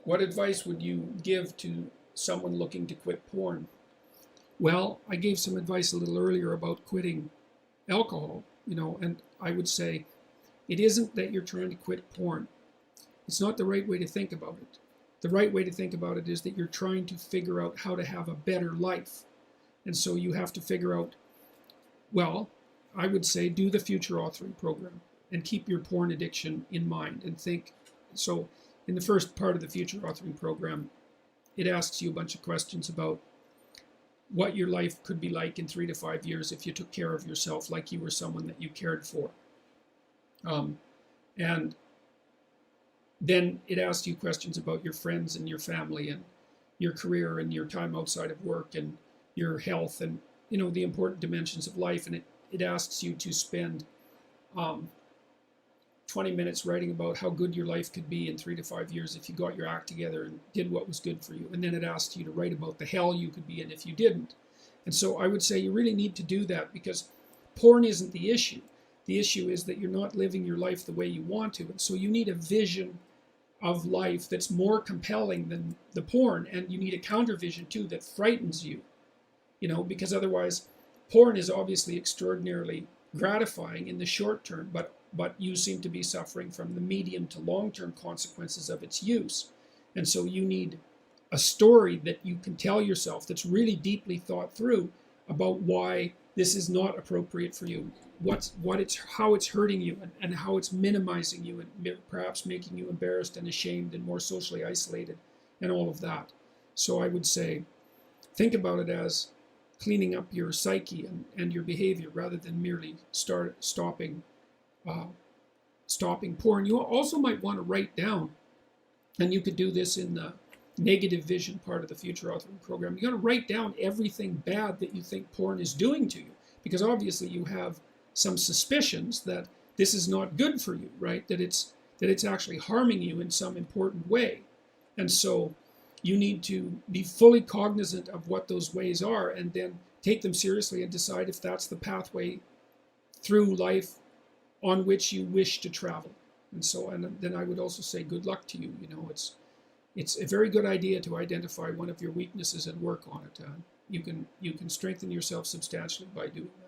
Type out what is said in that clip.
What advice would you give to someone looking to quit porn? Well, I gave some advice a little earlier about quitting alcohol, and I would say it isn't that you're trying to quit porn. It's not the right way to think about it. The right way to think about it is that you're trying to figure out how to have a better life. And so you have to figure out, well, I would say do the future authoring program and keep your porn addiction in mind and think. So in the first part of the future authoring program, it asks you a bunch of questions about what your life could be like in 3 to 5 years if you took care of yourself like you were someone that you cared for. And then it asks you questions about your friends and your family and your career and your time outside of work and your health and the important dimensions of life. And it asks you to spend 20 minutes writing about how good your life could be in 3 to 5 years if you got your act together and did what was good for you. And then it asks you to write about the hell you could be in if you didn't. And so I would say you really need to do that, because porn isn't the issue. The issue is that you're not living your life the way you want to. And so you need a vision of life that's more compelling than the porn. And you need a counter vision too that frightens you, because otherwise porn is obviously extraordinarily gratifying in the short term, but you seem to be suffering from the medium to long-term consequences of its use. And so you need a story that you can tell yourself that's really deeply thought through about why this is not appropriate for you, how it's hurting you, and how it's minimizing you and perhaps making you embarrassed and ashamed and more socially isolated and all of that. So I would say think about it as cleaning up your psyche and your behavior rather than merely stopping porn. You also might want to write down, and you could do this in the negative vision part of the future authoring program. You got to write down everything bad that you think porn is doing to you, because obviously you have some suspicions that this is not good for you, right? That it's actually harming you in some important way. And so you need to be fully cognizant of what those ways are and then take them seriously and decide if that's the pathway through life on which you wish to travel. And then I would also say good luck to you. It's a very good idea to identify one of your weaknesses and work on it. You can strengthen yourself substantially by doing that.